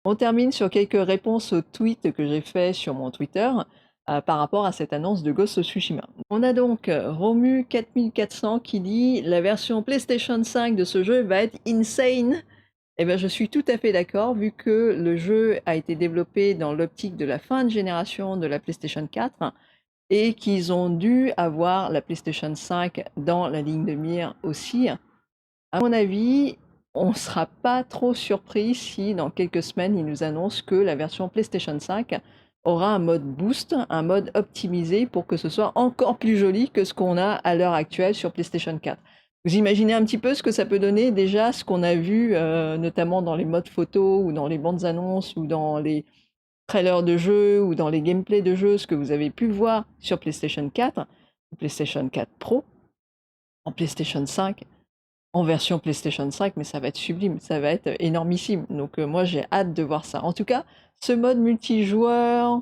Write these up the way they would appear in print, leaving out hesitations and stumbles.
On termine sur quelques réponses aux tweets que j'ai fait sur mon Twitter, par rapport à cette annonce de Ghost of Tsushima. On a donc, Romu4400 qui dit: «La version PlayStation 5 de ce jeu va être insane». Eh ben, je suis tout à fait d'accord, vu que le jeu a été développé dans l'optique de la fin de génération de la PlayStation 4 et qu'ils ont dû avoir la PlayStation 5 dans la ligne de mire aussi. À mon avis, on ne sera pas trop surpris si dans quelques semaines, ils nous annoncent que la version PlayStation 5 aura un mode boost, un mode optimisé pour que ce soit encore plus joli que ce qu'on a à l'heure actuelle sur PlayStation 4. Vous imaginez un petit peu ce que ça peut donner déjà, ce qu'on a vu notamment dans les modes photos ou dans les bandes annonces ou dans les trailers de jeux ou dans les gameplays de jeux, ce que vous avez pu voir sur PlayStation 4 ou PlayStation 4 Pro en PlayStation 5 en version PlayStation 5, mais ça va être sublime, ça va être énormissime. Donc moi j'ai hâte de voir ça. En tout cas, ce mode multijoueur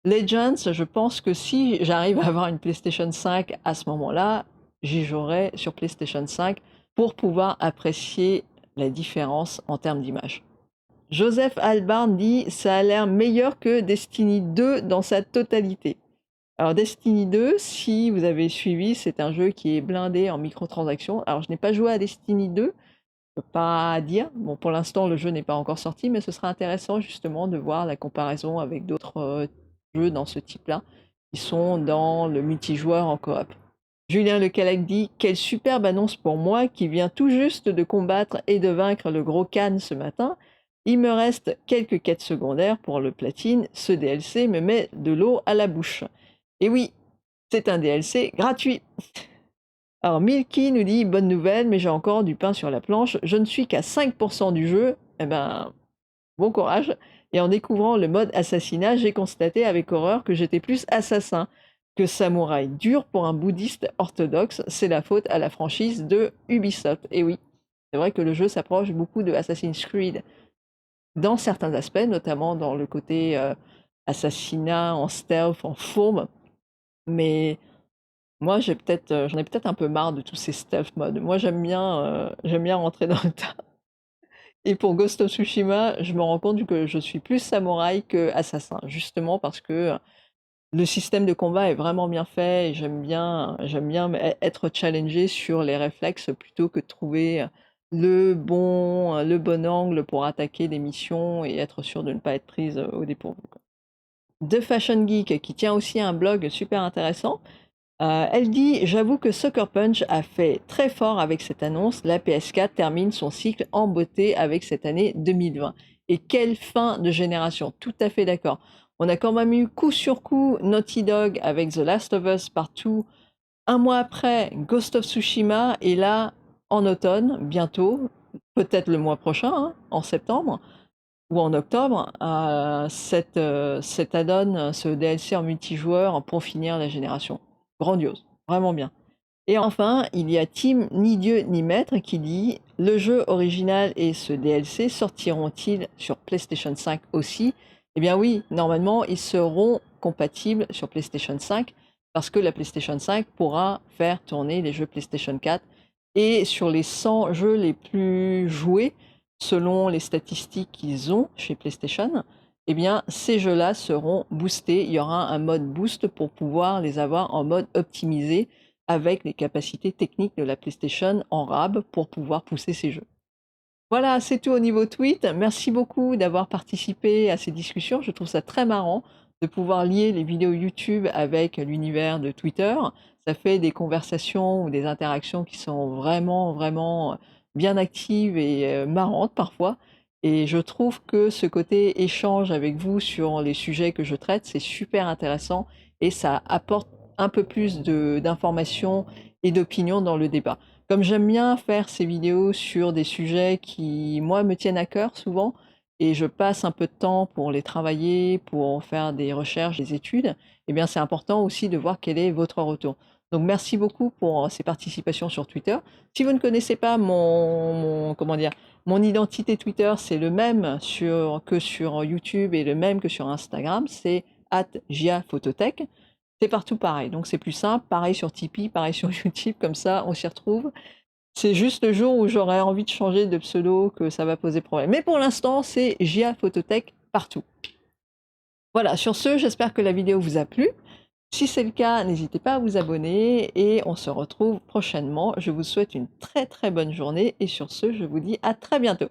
Legends, je pense que si j'arrive à avoir une PlayStation 5 à ce moment-là, j'y jouerai sur PlayStation 5 pour pouvoir apprécier la différence en termes d'image. Joseph Albarn dit: ça a l'air meilleur que Destiny 2 dans sa totalité. Alors Destiny 2, si vous avez suivi, c'est un jeu qui est blindé en microtransactions. Alors je n'ai pas joué à Destiny 2, je peux pas dire. Bon, pour l'instant, le jeu n'est pas encore sorti, mais ce sera intéressant justement de voir la comparaison avec d'autres jeux dans ce type-là, qui sont dans le multijoueur en coop. Julien Lecalac dit: quelle superbe annonce pour moi qui vient tout juste de combattre et de vaincre le gros Khan ce matin. Il me reste quelques quêtes secondaires pour le platine. Ce DLC me met de l'eau à la bouche. Et oui, c'est un DLC gratuit. Alors Milky nous dit: bonne nouvelle, mais j'ai encore du pain sur la planche. Je ne suis qu'à 5% du jeu. Eh ben, bon courage. Et en découvrant le mode assassinat, j'ai constaté avec horreur que j'étais plus assassin que samouraï. Dur pour un bouddhiste orthodoxe, c'est la faute à la franchise de Ubisoft. Et oui, c'est vrai que le jeu s'approche beaucoup de Assassin's Creed dans certains aspects, notamment dans le côté assassinat en stealth, en fourbe. Mais moi, j'en ai peut-être un peu marre de tous ces stealth modes. Moi, j'aime bien rentrer dans le tas. Et pour Ghost of Tsushima, je me rends compte que je suis plus samouraï que assassin, justement parce que le système de combat est vraiment bien fait et j'aime bien être challengé sur les réflexes plutôt que de trouver le bon angle pour attaquer des missions et être sûr de ne pas être prise au dépourvu, quoi. The Fashion Geek, qui tient aussi un blog super intéressant, elle dit: j'avoue que Sucker Punch a fait très fort avec cette annonce. La PS4 termine son cycle en beauté avec cette année 2020. Et quelle fin de génération! Tout à fait d'accord. On a quand même eu coup sur coup Naughty Dog avec The Last of Us Part 2, un mois après Ghost of Tsushima, et là, en automne, bientôt, peut-être le mois prochain, hein, en septembre ou en octobre, cet add-on, ce DLC en multijoueur pour finir la génération. Grandiose, vraiment bien. Et enfin, il y a Team Ni Dieu ni Maître qui dit: le jeu original et ce DLC sortiront-ils sur PlayStation 5 aussi? Eh bien oui, normalement, ils seront compatibles sur PlayStation 5 parce que la PlayStation 5 pourra faire tourner les jeux PlayStation 4. Et sur les 100 jeux les plus joués, selon les statistiques qu'ils ont chez PlayStation, eh bien, ces jeux-là seront boostés. Il y aura un mode boost pour pouvoir les avoir en mode optimisé avec les capacités techniques de la PlayStation en RAB pour pouvoir pousser ces jeux. Voilà, c'est tout au niveau tweet. Merci beaucoup d'avoir participé à ces discussions. Je trouve ça très marrant de pouvoir lier les vidéos YouTube avec l'univers de Twitter. Ça fait des conversations ou des interactions qui sont vraiment, vraiment bien actives et marrantes parfois. Et je trouve que ce côté échange avec vous sur les sujets que je traite, c'est super intéressant et ça apporte un peu plus d'informations et d'opinions dans le débat. Comme j'aime bien faire ces vidéos sur des sujets qui, moi, me tiennent à cœur souvent, et je passe un peu de temps pour les travailler, pour faire des recherches, des études, eh bien c'est important aussi de voir quel est votre retour. Donc merci beaucoup pour ces participations sur Twitter. Si vous ne connaissez pas comment dire, mon identité Twitter, c'est le même que sur YouTube et le même que sur Instagram, c'est @giaphototech. C'est partout pareil, donc c'est plus simple. Pareil sur Tipeee, pareil sur YouTube, comme ça on s'y retrouve. C'est juste le jour où j'aurai envie de changer de pseudo que ça va poser problème. Mais pour l'instant, c'est JA Phototech partout. Voilà, sur ce, j'espère que la vidéo vous a plu. Si c'est le cas, n'hésitez pas à vous abonner et on se retrouve prochainement. Je vous souhaite une très très bonne journée et sur ce, je vous dis à très bientôt.